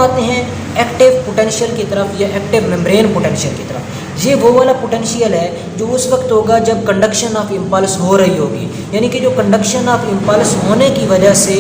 आते हैं active potential की तरफ या एक्टिव मेम्ब्रेन पोटेंशियल की तरफ। ये वो वाला पोटेंशियल है जो उस वक्त होगा जब कंडक्शन ऑफ इम्पल्स हो रही होगी, यानी कि जो कंडक्शन ऑफ इम्पल्स होने की वजह से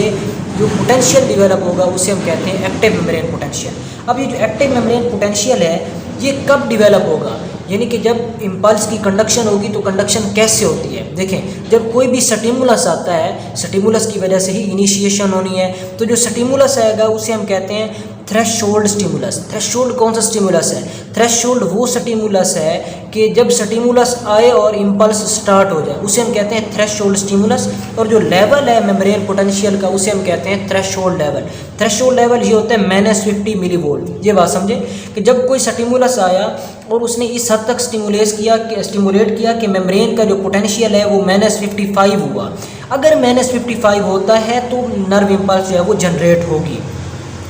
जो पोटेंशियल डेवलप होगा उसे हम कहते हैं एक्टिव मेम्ब्रेन पोटेंशियल। अब ये जो एक्टिव मेम्ब्रेन पोटेंशियल है ये कब डेवलप होगा, यानी कि जब इम्पल्स की कंडक्शन होगी तो कंडक्शन कैसे होती है। देखें, जब कोई भी स्टिमुलस आता है, स्टिमुलस की वजह से ही इनिशिएशन होनी है, तो जो स्टिमुलस आएगा उसे हम कहते हैं थ्रेशोल्ड स्टिमुलस। थ्रेशोल्ड कौन सा स्टिमुलस है? थ्रेशोल्ड वो स्टिमुलस है कि जब स्टिमुलस आए और इम्पल्स स्टार्ट हो जाए उसे हम कहते हैं थ्रेशोल्ड स्टिमुलस। और जो लेवल है मेम्ब्रेन पोटेंशियल का उसे हम कहते हैं थ्रेशोल्ड लेवल। थ्रेशोल्ड लेवल ये होता है -50 मिलीवोल्ट। ये बात समझे कि जब कोई स्टिमुलस आया और उसने इस हद तक स्टिमुलेट किया कि मेम्ब्रेन का जो पोटेंशियल है वो -55 हुआ। अगर -55 होता है तो नर्व इम्पल्स जो है वो जनरेट होगी।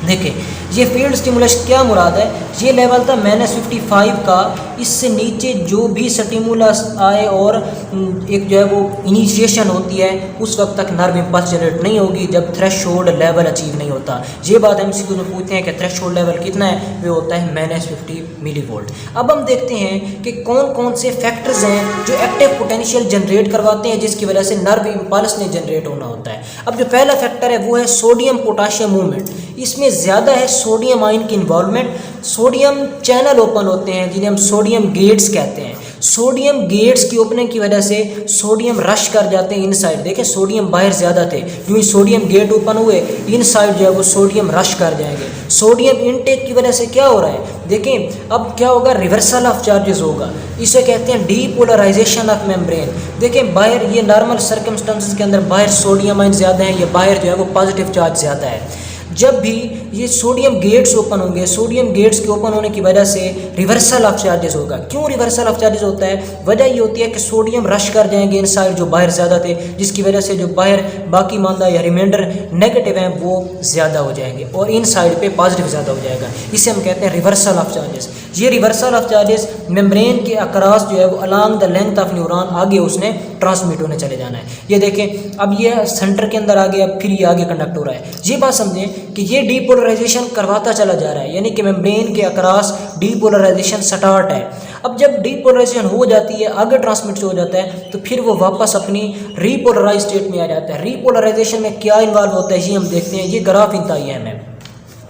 देखिए, ये फील्ड स्टिमुलस क्या मुराद है, ये लेवल था -55 का। इससे नीचे जो भी स्टिमुलस आए और एक जो है वो इनिशिएशन होती है उस वक्त तक नर्व इम्पल्स जनरेट नहीं होगी जब थ्रेशोल्ड लेवल अचीव नहीं होता। ये बात हम MCQ में पूछते हैं कि थ्रेशोल्ड लेवल कितना है, वो होता है -50 मिलीवोल्ट। अब हम देखते हैं कि कौन कौन से फैक्टर्स हैं जो एक्टिव पोटेंशियल जनरेट करवाते हैं जिसकी वजह से नर्व इम्पल्स नहीं जनरेट होना होता है। अब जो पहला फैक्टर है वो है सोडियम पोटाशियम मूवमेंट। इसमें ज़्यादा है सोडियम आयन की इन्वॉल्वमेंट। सोडियम चैनल ओपन होते हैं जिन्हें हम सोडियम गेट्स कहते हैं। सोडियम गेट्स की ओपनिंग की वजह से सोडियम रश कर जाते हैं इनसाइड। देखें, सोडियम बाहर ज़्यादा थे, जो ही सोडियम गेट ओपन हुए इनसाइड जो है वो सोडियम रश कर जाएंगे। सोडियम इनटेक की वजह से क्या हो रहा है, देखें अब क्या होगा, रिवर्सल ऑफ चार्जेस होगा। इसे कहते हैं डीपोलराइजेशन ऑफ मेम्ब्रेन। देखें, बाहर ये नॉर्मल सर्कमस्टेंसेस के अंदर बाहर सोडियम आयन ज़्यादा है, ये बाहर जो है वो पॉजिटिव चार्ज ज़्यादा है। जब भी ये सोडियम गेट्स ओपन होंगे, सोडियम गेट्स के ओपन होने की वजह से रिवर्सल ऑफ चार्जेस होगा। क्यों रिवर्सल ऑफ चार्जेस होता है? वजह ये होती है कि सोडियम रश कर जाएंगे इनसाइड जो बाहर ज़्यादा थे, जिसकी वजह से जो बाहर बाकी मानदा या रिमाइंडर नेगेटिव हैं वो ज़्यादा हो जाएंगे और इनसाइड पे पॉजिटिव ज़्यादा हो जाएगा। इसे हम कहते हैं रिवर्सल ऑफ चार्जेस। ये रिवर्सल ऑफ चार्जेस मेम्ब्रेन के अक्रॉस जो है वो along the length of neuron आगे उसने ट्रांसमिट होने चले जाना है। ये देखें, अब ये सेंटर के अंदर आ गया, फिर ये आगे कंडक्ट हो रहा है। ये बात समझें कि ये डीपोलराइजेशन करवाता चला जा रहा है, यानी कि मेम्ब्रेन के अक्रॉस डीपोलराइजेशन स्टार्ट है। अब जब डीपोलराइजेशन हो जाती है, आगे ट्रांसमिट हो जाता है, तो फिर वो वापस अपनी रीपोलराइज स्टेट में आ जाता है। रीपोलराइजेशन में क्या इन्वॉल्व होता है ये हम देखते हैं। ये ग्राफ इंतहाई अहम है।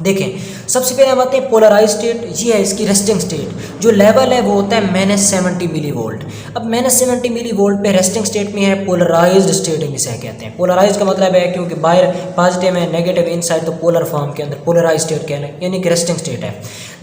देखें, सबसे पहले हम आते हैं पोलराइज स्टेट। ये है इसकी रेस्टिंग स्टेट। जो लेवल है वो होता है -70 मिलीवोल्ट। अब -70 मिलीवोल्ट पे रेस्टिंग स्टेट में है पोलराइज्ड स्टेट हम इसे कहते हैं। पोलराइज का मतलब है क्योंकि बाहर पॉजिटिव है, नेगेटिव इनसाइड, तो पोलर फॉर्म के अंदर पोलराइज स्टेट कहना है, यानी कि रेस्टिंग स्टेट है।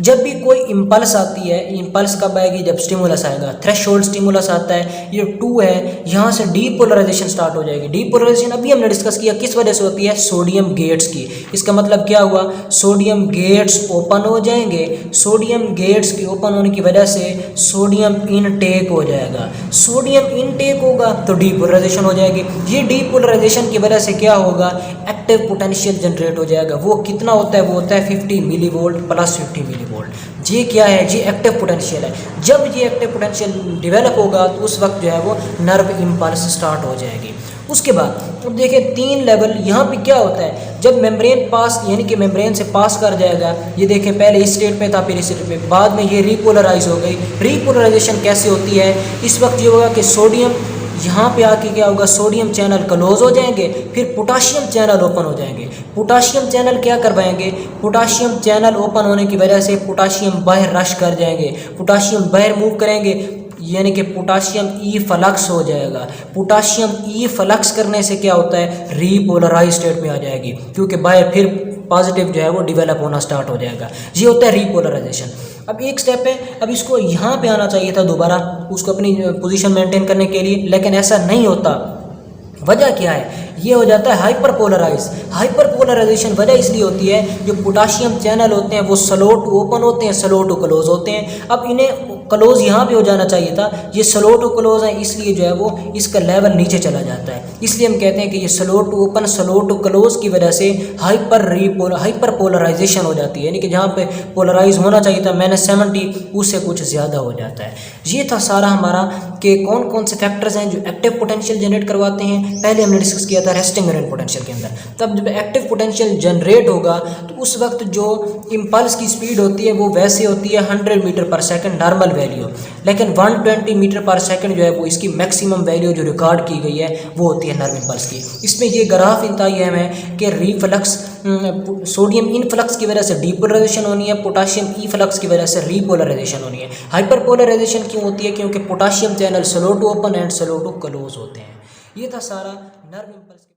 जब भी कोई इम्पल्स आती है, इम्पल्स कब आएगी, जब स्टिमुलस आएगा। थ्रेशोल्ड स्टिमुलस आता है, ये 2 है, यहाँ से डीपोलराइजेशन स्टार्ट हो जाएगी। डीपोलराइजेशन अभी हमने डिस्कस किया किस वजह से होती है, सोडियम गेट्स की। इसका मतलब क्या हुआ, सोडियम गेट्स ओपन हो जाएंगे। सोडियम गेट्स के ओपन होने की वजह से सोडियम इनटेक हो जाएगा। सोडियम इनटेक होगा तो डीपोलराइजेशन हो जाएगी। ये डीपोलराइजेशन की वजह से क्या होगा, एक्टिव पोटेंशियल जनरेट हो जाएगा। वो कितना होता है, वो होता है 50 मिलीवोल्ट प्लस 50 मिलीवोल्ट। ये क्या है, ये एक्टिव पोटेंशियल है। जब ये एक्टिव पोटेंशियल डेवलप होगा तो उस वक्त जो है वो नर्व इम्पल्स स्टार्ट हो जाएगी। उसके बाद अब देखिए 3 लेवल यहाँ पे क्या होता है, जब मेम्ब्रेन पास यानी कि मेम्ब्रेन से पास कर जाएगा। ये देखें, पहले इस स्टेट में था, फिर इस स्टेट में, बाद में ये रीपोलराइज हो गई। रीपोलराइजेशन कैसे होती है, इस वक्त ये होगा कि सोडियम यहाँ पे आके क्या होगा, सोडियम चैनल क्लोज हो जाएंगे, फिर पोटाशियम चैनल ओपन हो जाएंगे। पोटाशियम चैनल क्या करवाएंगे, पोटाशियम चैनल ओपन होने की वजह से पोटाशियम बाहर रश कर जाएंगे, पोटाशियम बाहर मूव करेंगे, यानी कि पोटाशियम ई फ्लक्स हो जाएगा। पोटाशियम ई फ्लक्स करने से क्या होता है, रीपोलराइज स्टेट में आ जाएगी, क्योंकि बाहर फिर पॉजिटिव जो है वो डेवलप होना स्टार्ट हो जाएगा। ये होता है रीपोलराइजेशन। अब एक स्टेप है, अब इसको यहाँ पे आना चाहिए था दोबारा उसको अपनी पोजीशन मेंटेन करने के लिए, लेकिन ऐसा नहीं होता। वजह क्या है, ये हो जाता है हाइपर पोलराइज। हाइपर पोलराइजेशन वजह इसलिए होती है, जो पोटाशियम चैनल होते हैं वो स्लो टू ओपन होते हैं, स्लो टू क्लोज होते हैं। अब इन्हें क्लोज यहाँ पे हो जाना चाहिए था, ये स्लो टू क्लोज है, इसलिए जो है वो इसका लेवल नीचे चला जाता है। इसलिए हम कहते हैं कि ये slow to open slow to close की वजह से हाइपर पोलराइजेशन हो जाती है, यानी कि जहाँ पे पोलराइज होना चाहिए था -70 उससे कुछ ज़्यादा हो जाता है। ये था सारा हमारा कि कौन कौन से फैक्टर्स हैं जो एक्टिव पोटेंशियल जनरेट करवाते हैं। पहले हमने डिस्कस किया था रेस्टिंग ग्रेन पोटेंशियल के अंदर। तब जब एक्टिव पोटेंशियल जनरेट होगा तो उस वक्त जो इम्पल्स की स्पीड होती है वो वैसे होती है 100 मीटर पर सेकंड नॉर्मल वैल्यू, लेकिन 120 मीटर पर सेकंड जो है वो इसकी मैक्सिमम वैल्यू जो रिकॉर्ड की गई है वो होती है नर्व इम्पल्स की। इसमें ये ग्राफ इंतहा अहम है कि रिफ्लक्स सोडियम इनफ्लक्स की वजह से डीपोलराइजेशन होनी है, पोटाशियम इफ्लक्स की वजह से रीपोलराइजेशन होनी है। हाइपर पोलराइजेशन क्यों होती है? क्योंकि potassium channel slow to open and slow to close होते हैं। ये था सारा नर्व इम्पल्स।